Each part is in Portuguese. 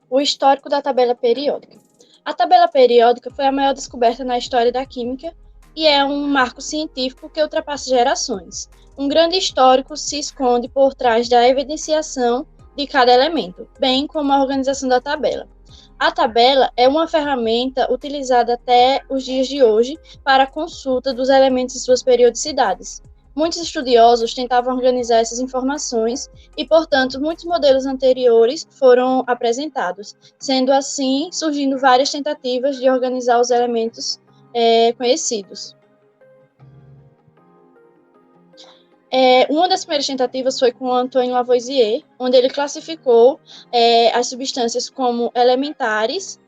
O histórico da tabela periódica. A tabela periódica foi a maior descoberta na história da química e é um marco científico que ultrapassa gerações. Um grande histórico se esconde por trás da evidenciação de cada elemento, bem como a organização da tabela. A tabela é uma ferramenta utilizada até os dias de hoje para a consulta dos elementos e suas periodicidades. Muitos estudiosos tentavam organizar essas informações e, portanto, muitos modelos anteriores foram apresentados, sendo assim surgindo várias tentativas de organizar os elementos conhecidos. Uma das primeiras tentativas foi com Antoine Lavoisier, onde ele classificou as substâncias como elementares,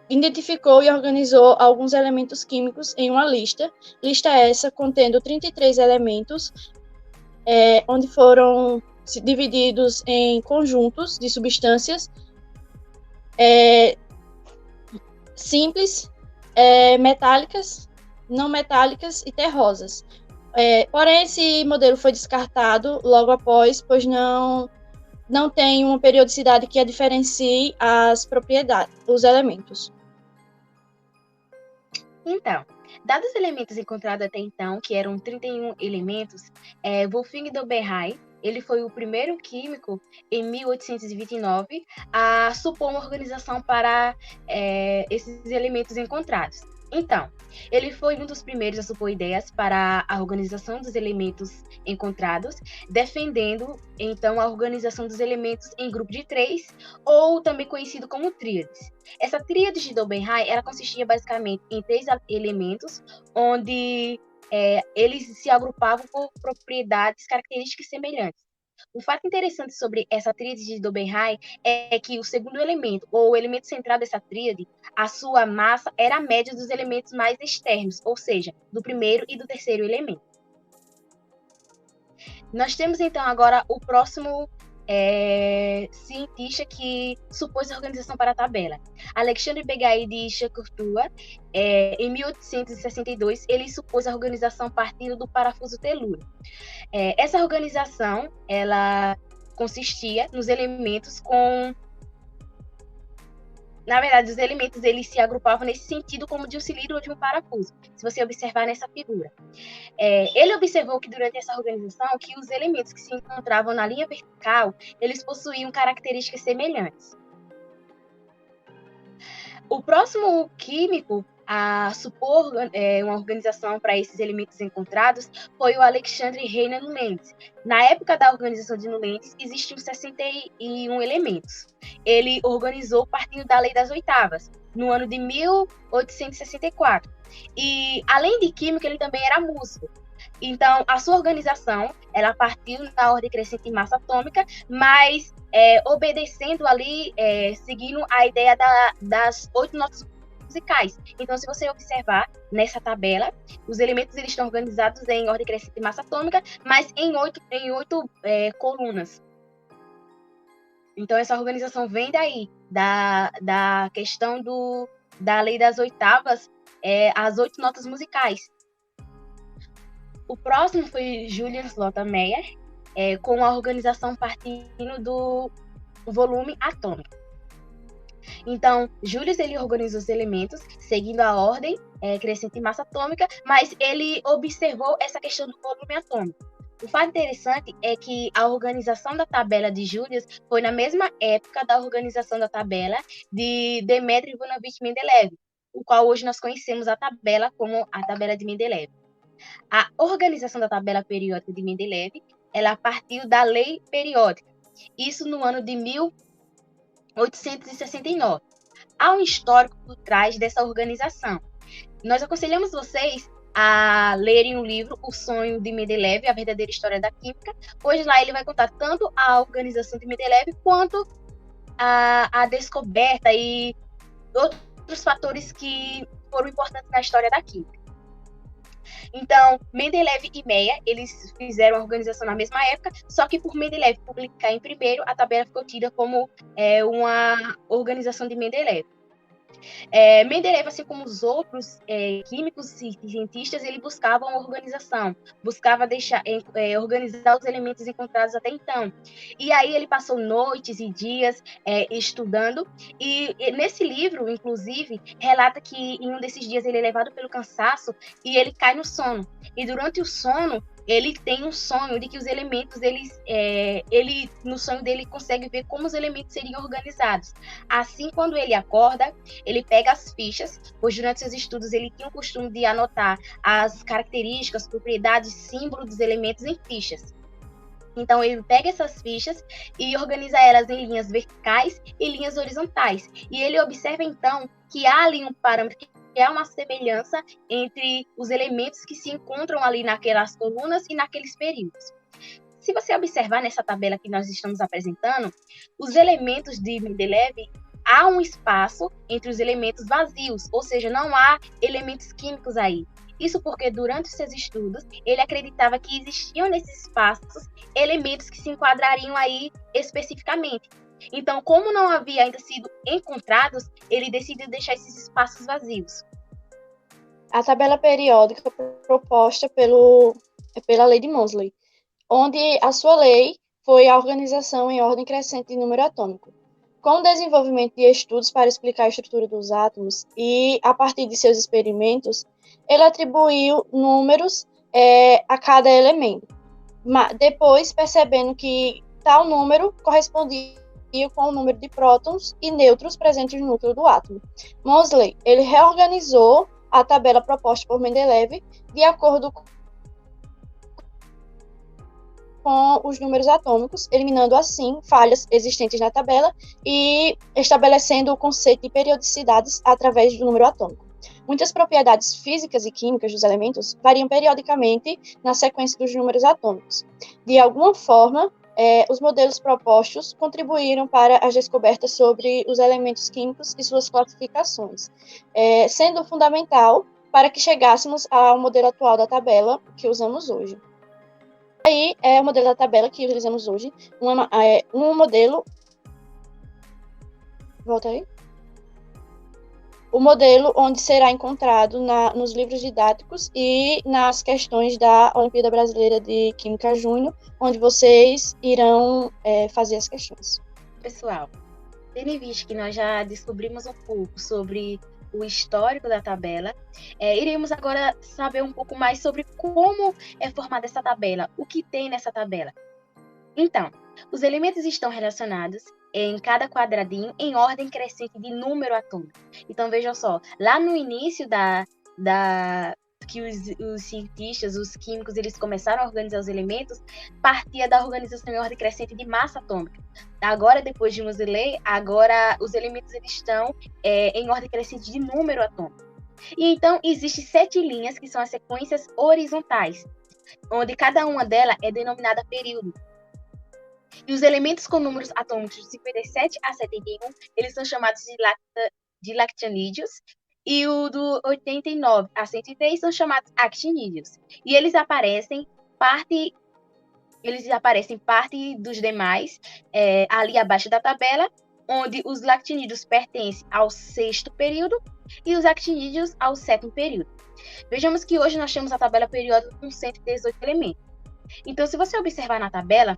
identificou e organizou alguns elementos químicos em uma lista essa contendo 33 elementos, onde foram divididos em conjuntos de substâncias simples, metálicas, não metálicas e terrosas. Porém, esse modelo foi descartado logo após, pois não tem uma periodicidade que a diferencie as propriedades, os elementos. Então, dados os elementos encontrados até então, que eram 31 elementos, Wolfgang Doberheim, ele foi o primeiro químico, em 1829, a supor uma organização para esses elementos encontrados. Então, ele foi um dos primeiros a supor ideias para a organização dos elementos encontrados, defendendo, então, a organização dos elementos em grupo de 3, ou também conhecido como tríades. Essa tríade de Dobenheim, ela consistia basicamente em 3 elementos, onde eles se agrupavam por propriedades características semelhantes. Um fato interessante sobre essa tríade de Dobenheim é que o segundo elemento, ou o elemento central dessa tríade, a sua massa era a média dos elementos mais externos, ou seja, do primeiro e do terceiro elemento. Nós temos então agora o próximo cientista que supôs a organização para a tabela. Alexandre Begaí de Chacortua, em 1862, ele supôs a organização partindo do parafuso telúrico. Essa organização, ela consistia nos elementos com... Na verdade, os elementos eles se agrupavam nesse sentido como de um cilindro ou de um parafuso, se você observar nessa figura. Ele observou que durante essa organização, que os elementos que se encontravam na linha vertical, eles possuíam características semelhantes. O próximo químico a supor uma organização para esses elementos encontrados foi o Alexandre Renan Lentz. Na época da organização de Lentz, existiam 61 elementos. Ele organizou partindo da Lei das Oitavas, no ano de 1864. E, além de químico, ele também era músico. Então, a sua organização, ela partiu na ordem crescente em massa atômica, mas obedecendo ali, seguindo a ideia das 8 notas musicais. Então, se você observar nessa tabela, os elementos eles estão organizados em ordem crescente em massa atômica, mas em oito colunas. Então, essa organização vem daí, da questão da lei das oitavas, as 8 notas musicais. O próximo foi Julian Slaughter-Meyer, com a organização partindo do volume atômico. Então, Julius ele organizou os elementos seguindo a ordem crescente em massa atômica, mas ele observou essa questão do volume atômico. O fato interessante é que a organização da tabela de Julius foi na mesma época da organização da tabela de Dmitry Ivanovich Mendeleev, o qual hoje nós conhecemos a tabela como a tabela de Mendeleev. A organização da tabela periódica de Mendeleev, ela partiu da lei periódica, isso no ano de 1869. Há um histórico por trás dessa organização. Nós aconselhamos vocês a lerem o livro O Sonho de Mendeleev, a verdadeira história da química, pois lá ele vai contar tanto a organização de Mendeleev quanto a descoberta e outros fatores que foram importantes na história da química. Então, Mendeleev e Meyer, eles fizeram a organização na mesma época, só que por Mendeleev publicar em primeiro, a tabela ficou tida como uma organização de Mendeleev. Mendeleev, assim como os outros químicos e cientistas, ele buscava uma organização, buscava organizar os elementos encontrados até então. E aí ele passou noites e dias estudando, e nesse livro, inclusive, relata que em um desses dias ele é levado pelo cansaço e ele cai no sono. E durante o sono, ele tem um sonho de que os elementos, ele no sonho dele consegue ver como os elementos seriam organizados. Assim, quando ele acorda, ele pega as fichas, pois durante seus estudos ele tinha o costume de anotar as características, propriedades, símbolos dos elementos em fichas. Então, ele pega essas fichas e organiza elas em linhas verticais e linhas horizontais. E ele observa, então, que há ali um parâmetro, que há uma semelhança entre os elementos que se encontram ali naquelas colunas e naqueles períodos. Se você observar nessa tabela que nós estamos apresentando, os elementos de Mendeleev, há um espaço entre os elementos vazios, ou seja, não há elementos químicos aí. Isso porque, durante os seus estudos, ele acreditava que existiam nesses espaços elementos que se enquadrariam aí especificamente. Então, como não havia ainda sido encontrados, ele decidiu deixar esses espaços vazios. A tabela periódica proposta pela lei de Moseley, onde a sua lei foi a organização em ordem crescente de número atômico. Com o desenvolvimento de estudos para explicar a estrutura dos átomos e, a partir de seus experimentos, ele atribuiu números a cada elemento. Depois, percebendo que tal número correspondia com o número de prótons e nêutrons presentes no núcleo do átomo. Moseley, ele reorganizou a tabela proposta por Mendeleev de acordo com os números atômicos, eliminando assim falhas existentes na tabela e estabelecendo o conceito de periodicidades através do número atômico. Muitas propriedades físicas e químicas dos elementos variam periodicamente na sequência dos números atômicos. De alguma forma, os modelos propostos contribuíram para as descobertas sobre os elementos químicos e suas classificações, sendo fundamental para que chegássemos ao modelo atual da tabela que usamos hoje. Aí é o modelo da tabela que utilizamos hoje, um modelo... Volta aí. O modelo onde será encontrado nos livros didáticos e nas questões da Olimpíada Brasileira de Química Júnior, onde vocês irão fazer as questões. Pessoal, tendo em vista que nós já descobrimos um pouco sobre o histórico da tabela, iremos agora saber um pouco mais sobre como é formada essa tabela, o que tem nessa tabela. Então, os elementos estão relacionados em cada quadradinho em ordem crescente de número atômico. Então, vejam só, lá no início que os cientistas, os químicos, eles começaram a organizar os elementos, partia da organização em ordem crescente de massa atômica. Agora, depois de Moseley, agora os elementos eles estão em ordem crescente de número atômico. E então, existem 7 linhas, que são as sequências horizontais, onde cada uma delas é denominada período. E os elementos com números atômicos de 57 a 71, eles são chamados de lactanídeos, e o do 89 a 103 são chamados actinídeos. E eles aparecem parte dos demais ali abaixo da tabela, onde os lactinídeos pertencem ao 6º período e os actinídeos ao 7º período. Vejamos que hoje nós temos a tabela periódica com 118 elementos. Então, se você observar na tabela,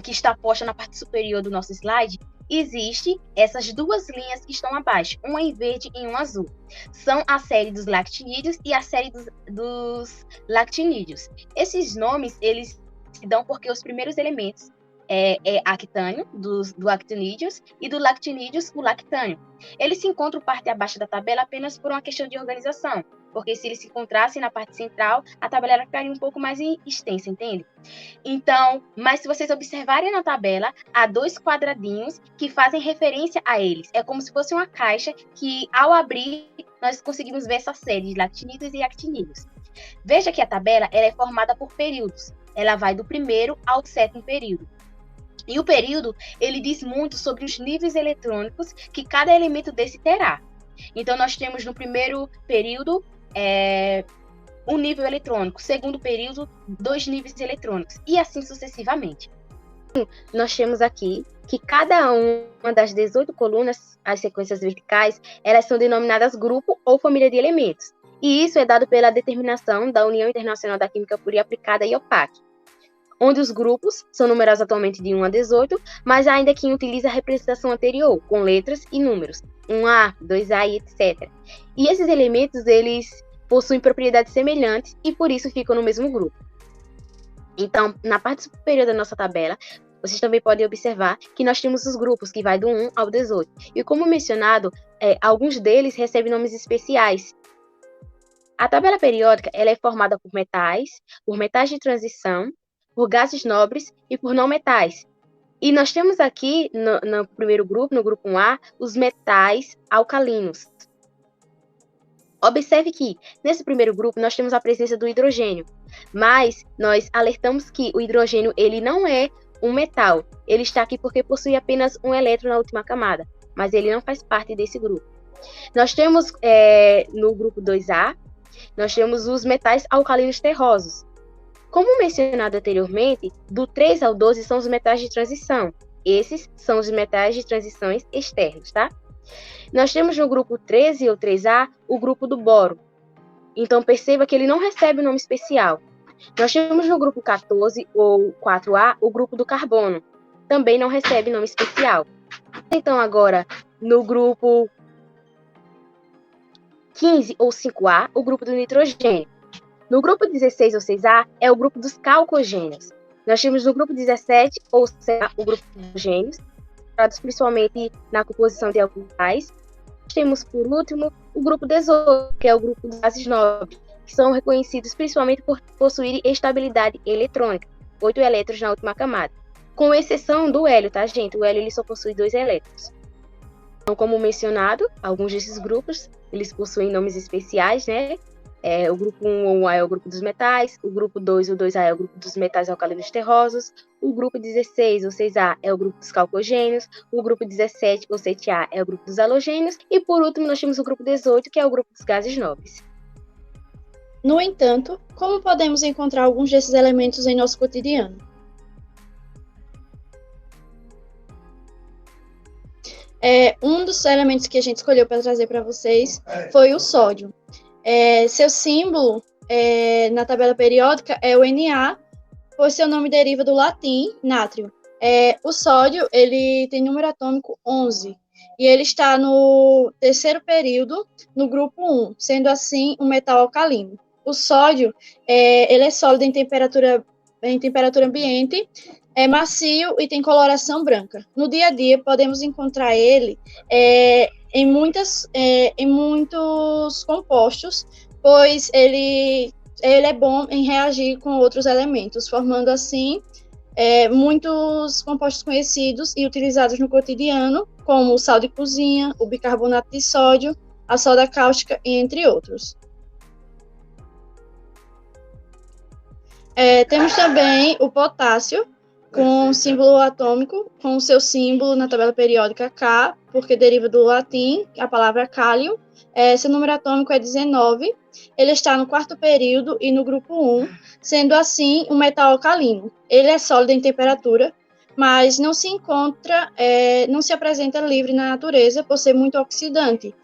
que está posta na parte superior do nosso slide, existem essas 2 linhas que estão abaixo, uma em verde e uma azul. São a série dos lactinídeos e a série dos lactinídeos. Esses nomes, eles se dão porque os primeiros elementos é actânio, do actinídeos, e do lactinídeos, o lactânio. Eles se encontram parte abaixo da tabela apenas por uma questão de organização, porque se eles se encontrassem na parte central, a tabela ficaria um pouco mais extensa, entende? Então, mas se vocês observarem na tabela, há 2 quadradinhos que fazem referência a eles. É como se fosse uma caixa que, ao abrir, nós conseguimos ver essa série de lactinídeos e actinídeos. Veja que a tabela ela é formada por períodos. Ela vai do 1º ao 7º período. E o período, ele diz muito sobre os níveis eletrônicos que cada elemento desse terá. Então, nós temos no 1º período um nível eletrônico, 2º período, 2 níveis eletrônicos, e assim sucessivamente. Nós temos aqui que cada uma das 18 colunas, as sequências verticais, elas são denominadas grupo ou família de elementos. E isso é dado pela determinação da União Internacional da Química Pura e Aplicada, IUPAC, onde os grupos são numerados atualmente de 1 a 18, mas ainda quem utiliza a representação anterior, com letras e números, 1A, 2A e etc. E esses elementos, eles possuem propriedades semelhantes e por isso ficam no mesmo grupo. Então, na parte superior da nossa tabela, vocês também podem observar que nós temos os grupos que vai do 1 ao 18. E como mencionado, alguns deles recebem nomes especiais. A tabela periódica ela é formada por metais de transição, por gases nobres e por não metais. E nós temos aqui, no primeiro grupo, no grupo 1A, os metais alcalinos. Observe que, nesse primeiro grupo, nós temos a presença do hidrogênio, mas nós alertamos que o hidrogênio ele não é um metal. Ele está aqui porque possui apenas um elétron na última camada, mas ele não faz parte desse grupo. Nós temos, no grupo 2A, nós temos os metais alcalinos terrosos. Como mencionado anteriormente, do 3 ao 12 são os metais de transição. Esses são os metais de transições externos, tá? Nós temos no grupo 13 ou 3A o grupo do boro. Então, perceba que ele não recebe nome especial. Nós temos no grupo 14 ou 4A o grupo do carbono. Também não recebe nome especial. Então, agora, no grupo 15 ou 5A, o grupo do nitrogênio. No grupo 16 ou 6A é o grupo dos calcogênios. Nós temos no grupo 17 ou 6A o grupo dos hidrogênios, principalmente na composição de alquitais. Temos, por último, o grupo 18, que é o grupo dos gases nobres, que são reconhecidos principalmente por possuírem estabilidade eletrônica, 8 elétrons na última camada. Com exceção do hélio, tá, gente? O hélio ele só possui 2 elétrons. Então, como mencionado, alguns desses grupos, eles possuem nomes especiais, né? O grupo 1 ou 1A é o grupo dos metais, o grupo 2 ou 2A é o grupo dos metais alcalinos terrosos, o grupo 16 ou 6A é o grupo dos calcogênios, o grupo 17 ou 7A é o grupo dos halogênios, e por último nós temos o grupo 18, que é o grupo dos gases nobres. No entanto, como podemos encontrar alguns desses elementos em nosso cotidiano? Um dos elementos que a gente escolheu para trazer para vocês foi o sódio. Seu símbolo na tabela periódica é o Na, pois seu nome deriva do latim nátrio. O sódio ele tem número atômico 11 e ele está no terceiro período no grupo 1, sendo assim um metal alcalino. O sódio ele é sólido em temperatura ambiente, é macio e tem coloração branca. No dia a dia podemos encontrar ele em muitos compostos, pois ele é bom em reagir com outros elementos, formando assim muitos compostos conhecidos e utilizados no cotidiano, como o sal de cozinha, o bicarbonato de sódio, a soda cáustica, entre outros. Temos também o potássio, com símbolo atômico, com o seu símbolo na tabela periódica K, porque deriva do latim, a palavra cálium. Seu número atômico é 19. Ele está no quarto período e no grupo 1, sendo assim um metal alcalino. Ele é sólido em temperatura, mas não se apresenta livre na natureza por ser muito oxidante.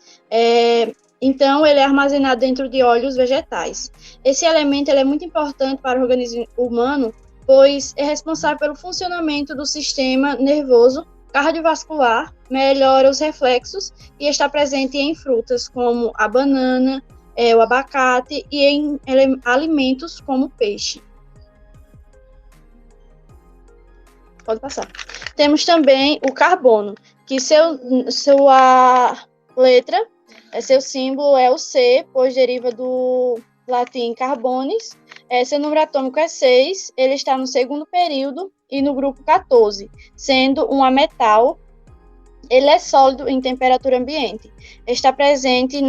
Então, ele é armazenado dentro de óleos vegetais. Esse elemento ele é muito importante para o organismo humano, pois é responsável pelo funcionamento do sistema nervoso cardiovascular, melhora os reflexos e está presente em frutas como a banana, o abacate e em alimentos como peixe. Pode passar. Temos também o carbono, que sua letra, seu símbolo é o C, pois deriva do latim carbonis. Seu número atômico é 6, ele está no segundo período e no grupo 14, sendo um ametal. Ele é sólido em temperatura ambiente. Está presente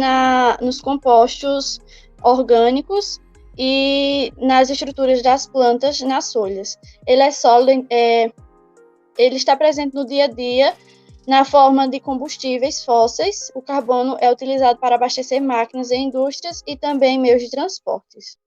nos compostos orgânicos e nas estruturas das plantas, nas folhas. Ele é sólido, ele está presente no dia a dia na forma de combustíveis fósseis. O carbono é utilizado para abastecer máquinas e indústrias e também meios de transportes.